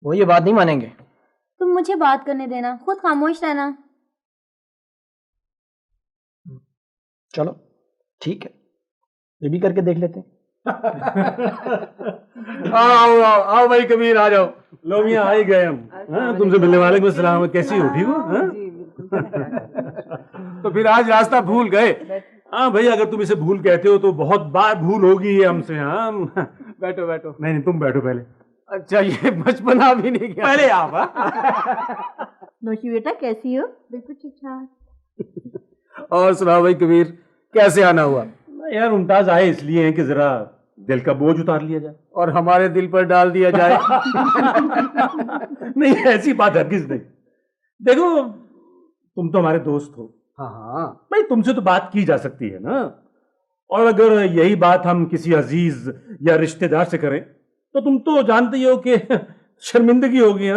वो ये बात नहीं मानेंगे। तुम मुझे बात करने देना, खुद खामोश रहना। चलो ठीक है, ये भी करके देख लेते हैं। आओ आओ आओ भाई कबीर, आ जाओ। लोग यहाँ आ ही गए हम। हाँ, तुमसे मिलने वाले को सलाम। कैसी हो, ठीक हो? हाँ? तो फिर आज रास्ता भूल गए? हाँ भाई, अगर तुम इसे भूल कहते हो तो बहुत बार भूल होगी ये हमसे। हाँ बैठो बैठो। नहीं तुम बैठो पहले। अच्छा, ये बचपना भी नहीं गया। पहले आप। नौशी बेटा, कैसी हो? बिल्कुल ठीक ठाक। और सुनाओ भाई कबीर, कैसे आना हुआ? यार मुमताज आए इसलिए है कि जरा दिल का बोझ उतार लिया जाए और हमारे दिल पर डाल दिया जाए। नहीं, ऐसी बात हरगिज नहीं। देखो, तुम तो हमारे दोस्त हो। हाँ हाँ भाई, तुमसे तो बात की जा सकती है ना। और अगर यही बात हम किसी अजीज या रिश्तेदार से करें तो तुम तो जानते ही हो कि शर्मिंदगी होगी।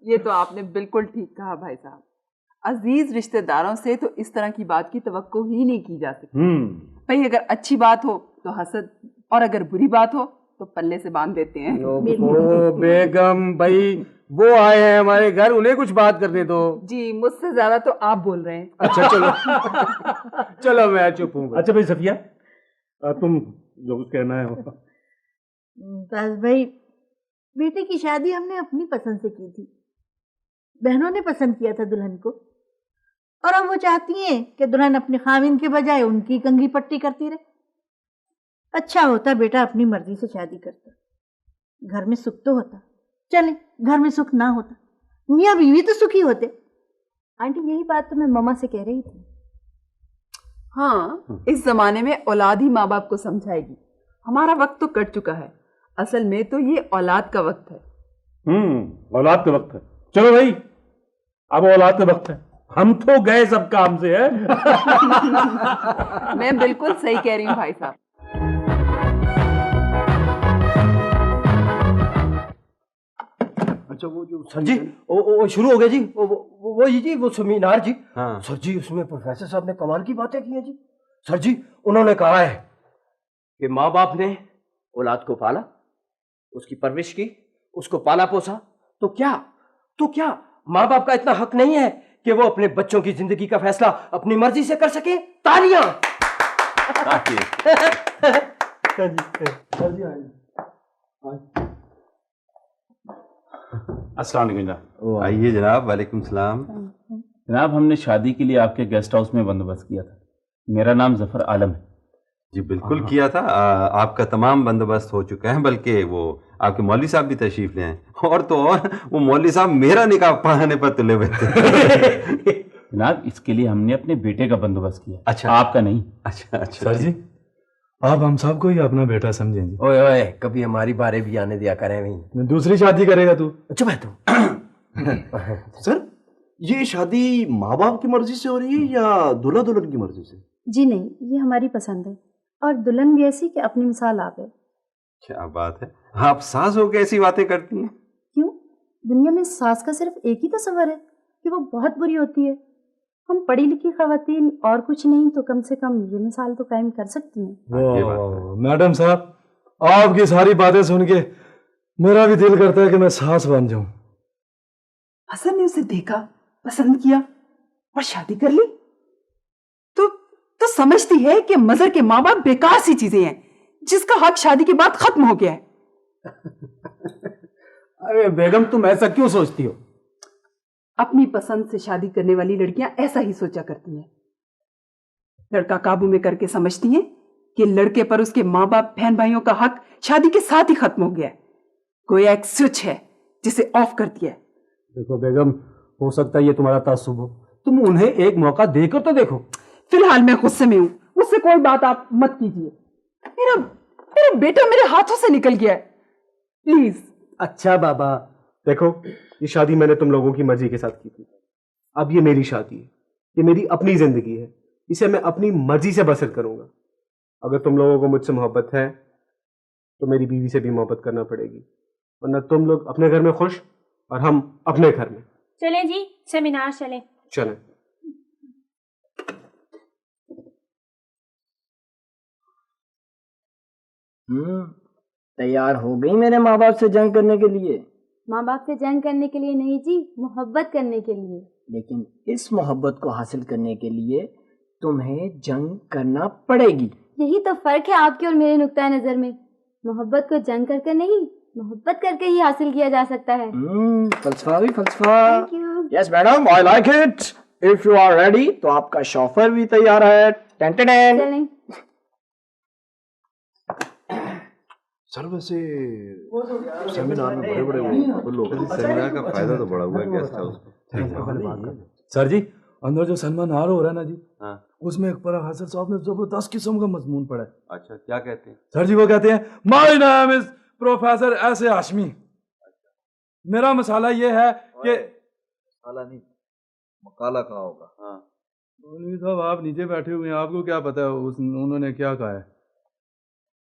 ये तो आपने बिल्कुल ठीक कहा भाई साहब। अजीज रिश्तेदारों से तो इस तरह की बात की तवक्को ही नहीं की जा सकती। भाई अगर अच्छी बात हो तो हसद, और अगर बुरी बात हो तो पल्ले से बांध देते हैं। ओ बेगम भाई, वो आए हैं हमारे घर, उन्हें कुछ बात करने दो। जी, मुझसे ज्यादा तो आप बोल रहे हैं। अच्छा चलो चलो मैं चुप हूँ। अच्छा भाई सफिया, तुम जो कुछ कहना है वो। मुमताज भाई, बेटे की शादी हमने अपनी पसंद से की थी। बहनों ने पसंद किया था दुल्हन को, और अब वो चाहती हैं कि दुल्हन अपने खाविंद के बजाय उनकी कंघी पट्टी करती रहे। अच्छा होता बेटा अपनी मर्जी से शादी करता, घर में सुख तो होता। चले, घर में सुख ना होता, मियाँ बीवी तो सुखी होते। आंटी, यही बात तो मैं मामा से कह रही थी। हाँ, इस जमाने में औलाद ही माँ बाप को समझाएगी। हमारा वक्त तो कट चुका है, असल में तो ये औलाद का वक्त है। औलाद का वक्त है। चलो भाई, अब औलाद का वक्त है। हम तो गए सब काम से है। मैं बिल्कुल सही कह रही हूँ भाई साहब। अच्छा, वो जो सर जी, वो शुरू हो गया जी। वो जी, वो सेमिनार जी। हाँ सर जी, उसमें प्रोफेसर साहब ने कमाल की बातें की हैं जी। सर जी, उन्होंने कहा है कि माँ बाप ने औलाद को पाला, उसकी परवरिश की, उसको पाला पोसा, तो क्या माँ बाप का इतना हक नहीं है कि वो अपने बच्चों की जिंदगी का फैसला अपनी मर्जी से कर सके? तालियां। अस्सलाम वालेकुम जनाब। आइए जनाब। वालेकुम सलाम। जनाब, हमने शादी के लिए आपके गेस्ट हाउस में बंदोबस्त किया था। मेरा नाम जफर आलम है। जी बिल्कुल किया था। आपका तमाम बंदोबस्त हो चुका है, बल्कि वो आपके मौलवी साहब भी तशरीफ ले आए। और तो और वो मौलवी साहब मेरा निकाह पढ़ाने पर तुले हुए थे। जनाब, इसके लिए हमने अपने बेटे का बंदोबस्त किया। अच्छा, आपका नहीं। अच्छा अच्छा। सर जी, आप हम साहब को ही अपना बेटा समझें जी। ओए ओए, कभी हमारी बारे भी आने दिया करें। नहीं, दूसरी शादी करेगा तू। अच्छा मैं तो सर, ये शादी माँ बाप की मर्जी से हो रही है या दूल्हा दुल्हन की मर्जी से? जी नहीं, ये हमारी पसंद है और दुल्हन भी ऐसी कि अपनी मिसाल आप है। क्या बात है, आप सास हो के ऐसी बातें करती हैं? क्यों? दुनिया में सास का सिर्फ एक ही तस्वर है कि वो बहुत बुरी होती है। हम पढ़ी लिखी खवातीन और कुछ नहीं तो कम से कम ये मिसाल तो कायम कर सकती हैं। वाह मैडम साहब, आपकी सारी बातें सुन के मेरा भी दिल करता है कि मैं सास बन जाऊं। हसन ने उसे देखा, पसंद किया और शादी कर ली। तो समझती है कि मजर के माँ बाप बेकार सी चीजें हैं जिसका हक शादी के बाद खत्म हो गया है। अरे बेगम, तुम ऐसा क्यों सोचती हो? अपनी पसंद से शादी करने वाली लड़कियां ऐसा ही सोचा करती हैं। लड़का काबू में करके समझती हैं कि लड़के पर उसके माँ बाप बहन भाइयों का हक शादी के साथ ही खत्म हो गया है। कोई एक स्विच है जिसे ऑफ कर दिया है। देखो बेगम, हो सकता है ये तुम्हारा तासुब हो, तुम उन्हें एक मौका देकर तो देखो। फिलहाल मैं गुस्से में हूं, मुझसे कोई बात आप मत कीजिए। मेरा बेटा मेरे हाथों से निकल गया है, प्लीज। अच्छा बाबा, देखो ये शादी मैंने तुम लोगों की मर्जी के साथ की थी, अब ये मेरी शादी है, ये मेरी अपनी जिंदगी है, इसे मैं अपनी मर्जी से बसर करूंगा। अगर तुम लोगों को मुझसे मोहब्बत है तो मेरी बीवी से भी मोहब्बत करना पड़ेगी, वरना तुम लोग अपने घर में खुश और हम अपने घर में। चले जी, सेमिनार चले। चलें। तैयार हो गई मेरे माँ बाप से जंग करने के लिए? माँ बाप से जंग करने के लिए नहीं जी, मोहब्बत करने के लिए। लेकिन इस मोहब्बत को हासिल करने के लिए तुम्हें जंग करना पड़ेगी। यही तो फर्क है आपके और मेरे नुक्ता नजर में। मोहब्बत को जंग करके नहीं, मोहब्बत करके ही हासिल किया जा सकता है। फलसफा भी फलसफा। Yes madam, I like it. If you are ready तो आपका शॉफर भी तैयार है। चलें। सर वैसे सेमिनार में बड़े बड़े लोग, सेमिनार का फायदा तो बड़ा हुआ है गेस्ट हाउस में। सर जी, अंदर जो सम्मानार हो रहा है ना जी, हाँ। उसमें अकबर हासिल साहब ने जबरदस्त किस्म का मजमून पढ़ा है। अच्छा, क्या कहते हैं? सर जी वो कहते हैं, माय नेम इज प्रोफेसर ऐसे हाशमी। मेरा मसाला ये है कि मसाला नहीं, मकाला कहा होगा। हाँ। मौलवी साहब आप नीचे बैठे हुए हैं, आपको क्या पता है उन्होंने क्या कहा है?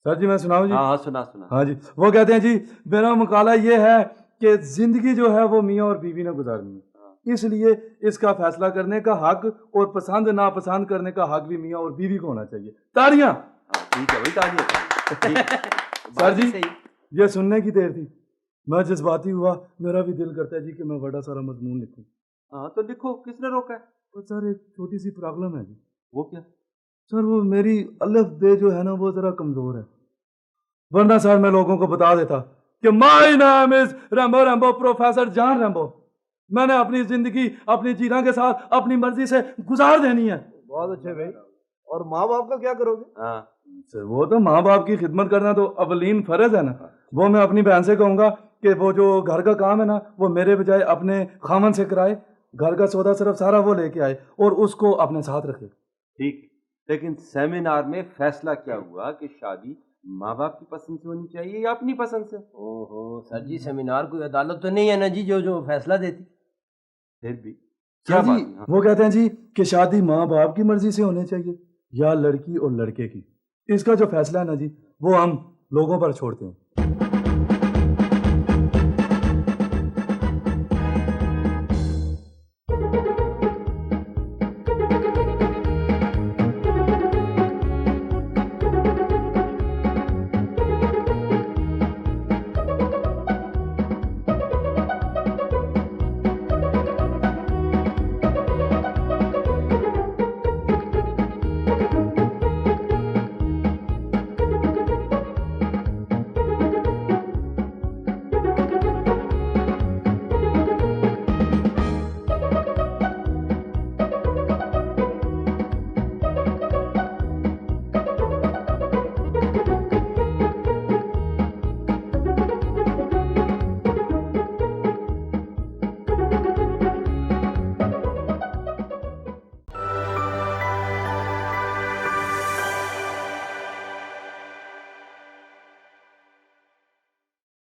सर जी मैं सुनाऊं जी? हाँ सुना। हाँ जी, वो कहते हैं जी, मेरा मकाला ये है कि जिंदगी जो है वो मियाँ और बीवी ने गुजारनी है, इसलिए इसका फैसला करने का हक और पसंद नापसंद करने का हक भी मियाँ और बीवी को होना चाहिए। तालियां। ठीक है भाई, तालियां। सर जी ये सुनने की देर थी, मैं जज्बाती हुआ, मेरा भी दिल करता है जी कि मैं बड़ा सारा मजमून लिखूं। हाँ तो लिखो, किसने रोका है? तो सर एक छोटी सी प्रॉब्लम है जी। वो क्या? सर वो मेरी अलिफ बे जो है ना वो जरा कमजोर है, वरना सर मैं लोगों को बता देता कि my name is Rambo Rambo professor John Rambo. मैंने अपनी जिंदगी अपनी जीना के साथ अपनी मर्जी से गुजार देनी है। बहुत अच्छे भाई। और माँ बाप का क्या करोगे? हाँ सर वो तो माँ बाप की खिदमत करना तो अवलीन फर्ज है ना। वो मैं अपनी बहन से कहूंगा कि वो जो घर का काम है ना वो मेरे बजाय अपने खामन से कराए, घर का सौदा सिर्फ सारा वो लेके आए और उसको अपने साथ रखे। ठीक, लेकिन सेमिनार में फैसला क्या हुआ कि शादी माँ बाप की पसंद से होनी चाहिए या अपनी पसंद से? ओहो सर जी, सेमिनार कोई अदालत तो नहीं है ना जी जो फैसला देती। फिर भी क्या जी बात? वो कहते हैं जी कि शादी माँ बाप की मर्जी से होनी चाहिए या लड़की और लड़के की। इसका जो फैसला है ना जी वो हम लोगों पर छोड़ते हैं।